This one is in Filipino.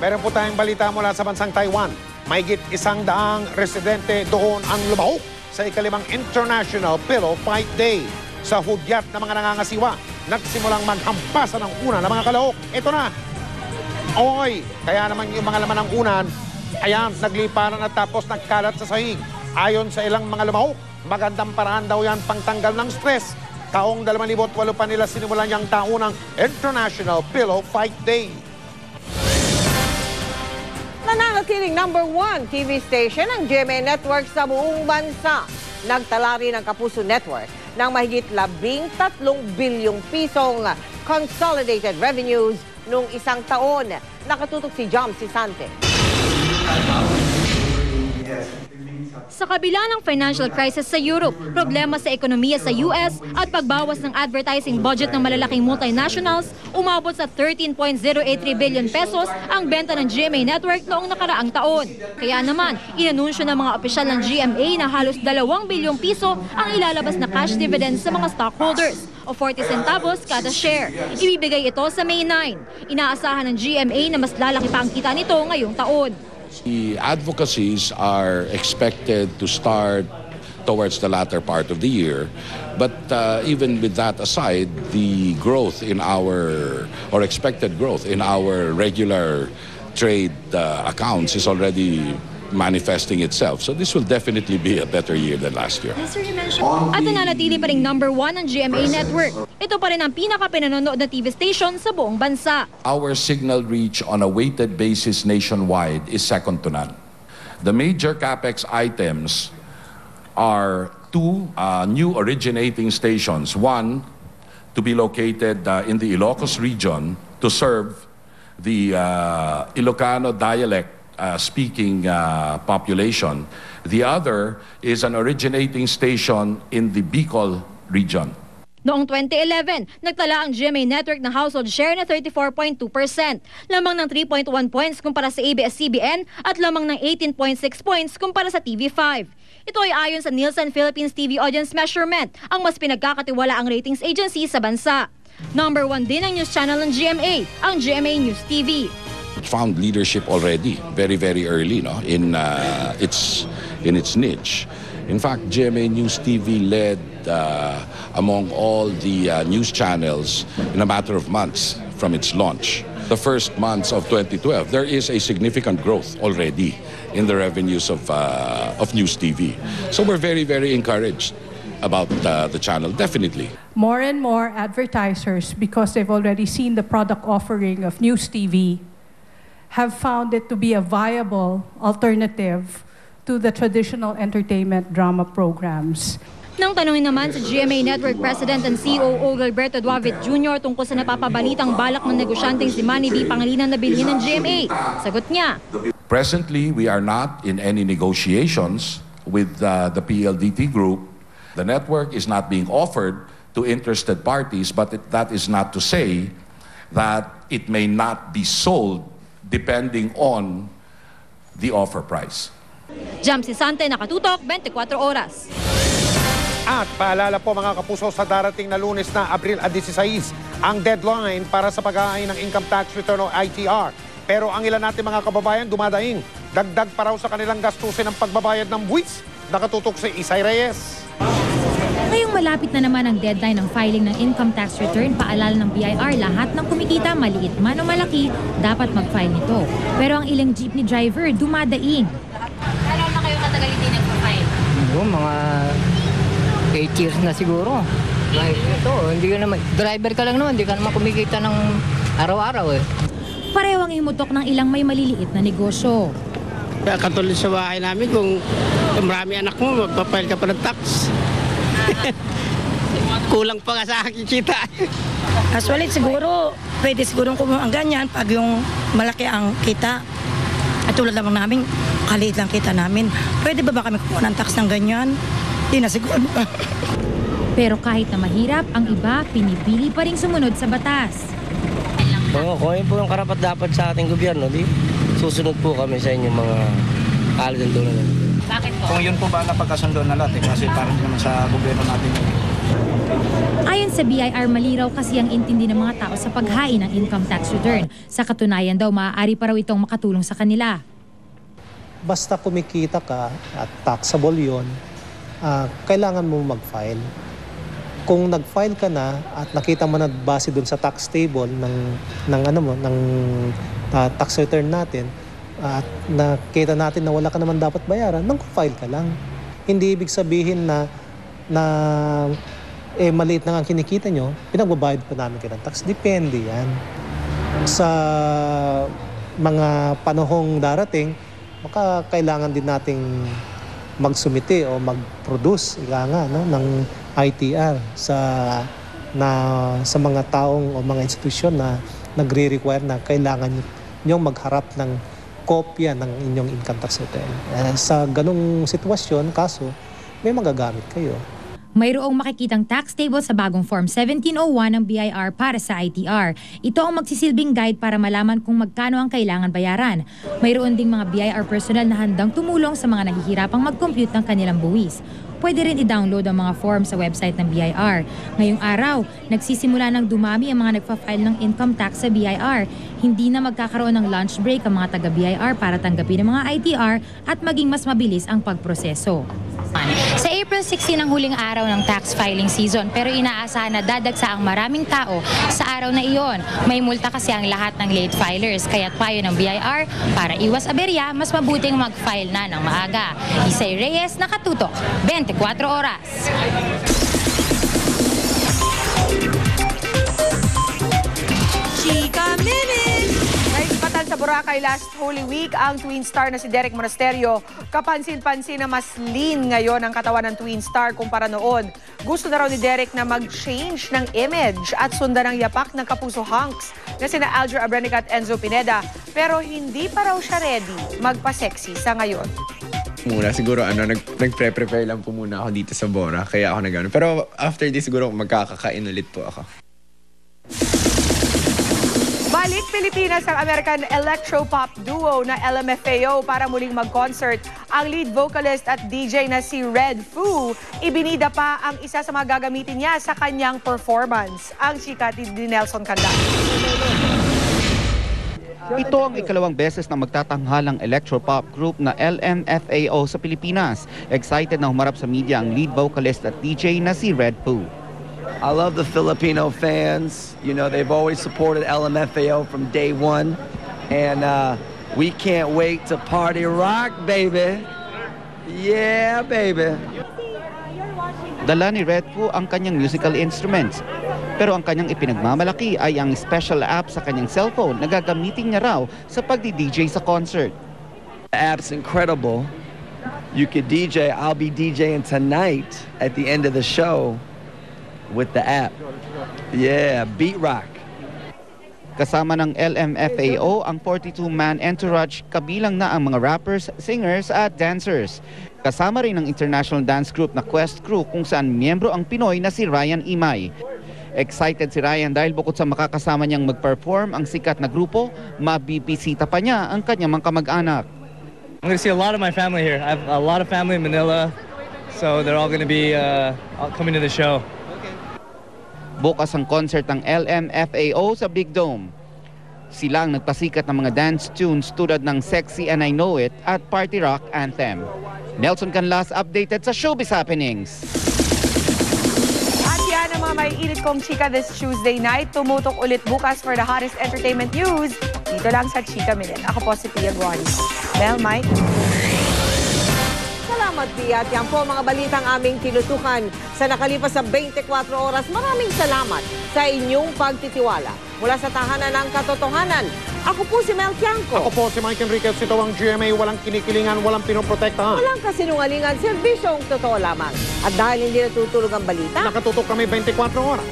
Meron po tayong balita mula sa bansang Taiwan. Mahigit 100 residente doon ang lumahok sa ikalimang International Pillow Fight Day. Sa hudyat ng mga nangangasiwa, nagsimulang maghampasan ng unan ng mga kalahok. Ito na! Oy! Kaya naman yung mga laman ng unan, ayan, nagliparan at tapos nagkalat sa sahig. Ayon sa ilang mga lumahok, magandang paraan daw yan pangtanggal ng stress. Taong 2008 pa nila sinimulan niyang taunang International Pillow Fight Day. Nananatiling #1 TV station ang GMA Network sa buong bansa. Nagtala rin ang Kapuso Network ng mahigit 13 bilyong pisong consolidated revenues noong isang taon. Nakatutok si Jom Sisante. Sa kabila ng financial crisis sa Europe, problema sa ekonomiya sa US at pagbawas ng advertising budget ng malalaking multinationals, umabot sa 13.083 billion pesos ang benta ng GMA Network noong nakaraang taon. Kaya naman, inanunsyo ng mga opisyal ng GMA na halos 2 bilyong piso ang ilalabas na cash dividends sa mga stockholders o 40 centavos kada share. Ibibigay ito sa May 9. Inaasahan ng GMA na mas lalaki pa ang kita nito ngayong taon. The advocacies are expected to start towards the latter part of the year. But even with that aside, the growth in our, or expected growth in our regular trade accounts is already manifesting itself. So this will definitely be a better year than last year. At nananatili pa rin #1 ang GMA Network. Ito pa rin ang pinaka-pinanonood na TV station sa buong bansa. Our signal reach on a weighted basis nationwide is second to none. The major capex items are 2 new originating stations. One to be located in the Ilocos region to serve the Ilocano dialect speaking population. The other is an originating station in the Bicol region. Noong 2011, nagtala ang GMA Network ng household share na 34.2%, lamang ng 3.1 points kumpara sa ABS-CBN at lamang ng 18.6 points kumpara sa TV5. Ito ay ayon sa Nielsen Philippines TV Audience Measurement, ang mas pinagkakatiwalaang ratings agency sa bansa. #1 din ang news channel ng GMA, ang GMA News TV. Found leadership already very early, no, in its niche. In fact, GMA News TV led among all the news channels in a matter of months from its launch. The first months of 2012, there is a significant growth already in the revenues of News TV. So we're very encouraged about the channel, definitely. More and more advertisers, because they've already seen the product offering of News TV, have found it to be a viable alternative to the traditional entertainment drama programs. Nang tanungin naman sa GMA Network President and COO Gilberto Duavit Jr. tungkol sa napapabalitang balak ng negosyanteng si Manny V. Pangilinan na bilhin ng GMA, sagot niya. Presently, we are not in any negotiations with the PLDT group. The network is not being offered to interested parties, but that is not to say that it may not be sold depending on the offer price. Jam Sisante, Nakatutok, 24 Oras. At paalala po mga kapuso, sa darating na Lunes na Abril 16 ang deadline para sa pag-aay ng income tax return o ITR. Pero ang ilan natin mga kababayan dumadaing, dagdag pa raw sa kanilang gastusin ng pagbabayad ng buwis. Nakatutok si Isay Reyes. Ngayong malapit na naman ang deadline ng filing ng income tax return, paalala ng BIR, lahat ng kumikita, maliit man o malaki, dapat mag-file nito. Pero ang ilang jeepney driver dumadaing. Kailan na kayo katagal hindi nagpa-file? Mga 8 years na siguro. Ito, hindi ka naman, driver ka lang naman, hindi ka naman kumikita ng araw-araw eh. Pareho ang imutok ng ilang may maliliit na negosyo. Katulad sa bahay namin, kung marami anak mo, magpapile ka pa ng tax. Kulang pa nga sa aking kita. Actually, siguro, pwede siguro kung ang ganyan pag yung malaki ang kita. At tulad naman namin, kaliit lang kita namin. Pwede ba kami kumuha ng tax ng ganyan? Hindi na siguro. Pero kahit na mahirap, ang iba pinipili pa rin sumunod sa batas. Kung yun po yung karapat-dapat sa ating gobyerno, di susunod po kami sa inyong mga kaalagan doon. Bakit po? Kung yun po ba napagkasundo na lahat, kasi parang naman sa gobyerno natin Ayon sa BIR, maliraw kasi ang intindi ng mga tao sa paghain ng income tax return. Sa katunayan daw, maaari pa raw itong makatulong sa kanila. Basta kumikita ka at taxable yun, kailangan mo mag-file. Kung nag-file ka na at nakita mo na base dun sa tax table ng tax return natin at nakita natin na wala ka naman dapat bayaran, mag-file ka lang. Hindi ibig sabihin na maliit na ang kinikita nyo, pinagbabayad pa namin kayo ng tax. Depende yan. Sa mga panahong darating, kailangan din nating magsumite o mag-produce ng ITR sa mga taong o mga institusyon na nagre-require na kailangan nyong magharap ng kopya ng inyong income tax return. Sa ganong sitwasyon, kaso, may magagamit kayo. Mayroong makikitang tax table sa bagong Form 1701 ng BIR para sa ITR. Ito ang magsisilbing guide para malaman kung magkano ang kailangan bayaran. Mayroon ding mga BIR personnel na handang tumulong sa mga nahihirapang mag-compute ng kanilang buwis. Pwede rin i-download ang mga form sa website ng BIR. Ngayong araw, nagsisimula ng dumami ang mga nagpa-file ng income tax sa BIR. Hindi na magkakaroon ng lunch break ang mga taga-BIR para tanggapin ang mga ITR at maging mas mabilis ang pagproseso. Sa April 16 ang huling araw ng tax filing season, pero inaasahan na dadagsa ang maraming tao sa araw na iyon. May multa kasi ang lahat ng late filers, kaya't payo ng BIR para iwas aberya, mas mabuting mag-file na ng maaga. Isay Reyes, Nakatutok, 24 oras. Chika Minute! Naisipatan sa Boracay last Holy Week ang twin star na si Derek Monasterio. Kapansin-pansin na mas lean ngayon ang katawan ng twin star kumpara noon. Gusto na raw ni Derek na mag-change ng image at sundan ang yapak ng kapuso hunks na sina Alger Abrenica at Enzo Pineda. Pero hindi pa raw siya ready magpa-sexy sa ngayon. Siguro nagpre-prepare lang po muna ako dito sa Bora, kaya ako nag-ano. Pero after this siguro magkakakain ulit po ako. Balik Pilipinas ang American electro-pop duo na LMFAO para muling mag-concert. Ang lead vocalist at DJ na si Red Foo, ibinida pa ang isa sa mga gagamitin niya sa kanyang performance. Ang sikat ni Nelson Canda. Ito ang ikalawang beses na magtatanghalang electro-pop group na LMFAO sa Pilipinas. Excited na humarap sa media ang lead vocalist at DJ na si Red Foo. I love the Filipino fans. You know, they've always supported LMFAO from day one. And we can't wait to party rock, baby. Yeah, baby. Dala ni Red Foo ang kanyang musical instruments. Pero ang kanyang ipinagmamalaki ay ang special app sa kanyang cellphone na gagamitin niya raw sa pagdi-DJ sa concert. The app's incredible. You could DJ. I'll be DJing tonight at the end of the show with the app. Yeah, beat rock. Kasama ng LMFAO ang 42-man entourage, kabilang na ang mga rappers, singers at dancers. Kasama rin ang international dance group na Quest Crew kung saan miyembro ang Pinoy na si Ryan Imay. Excited si Ryan dahil bukod sa makakasama niyang mag-perform ang sikat na grupo, mabibisita pa niya ang kanyang mga kamag-anak. I'm going to see a lot of my family here. I have a lot of family in Manila, so they're all going to be coming to the show. Bukas ang concert ng LMFAO sa Big Dome. Sila ang nagpasikat ng mga dance tunes tulad ng Sexy and I Know It at Party Rock Anthem. Nelson Canlas updated sa Showbiz Happenings. At yan ang mga may init kong chika this Tuesday night. Tumutok ulit bukas for the hottest entertainment news. Dito lang sa Chika Minute. Ako po si Pia Guani. Bell, Mike. Salamat, Pia. At yan po mga balitang aming tinutukan sa nakalipas sa 24 oras. Maraming salamat sa inyong pagtitiwala. Mula sa tahanan ng katotohanan, ako po si Mel Tiangco. Ako po si Mike Enriquez. Ito ang GMA. Walang kinikilingan, walang pinoprotektahan. Walang kasinungalingan, serbisyong totoo lamang. At dahil hindi natutulog ang balita, nakatutok kami 24 oras.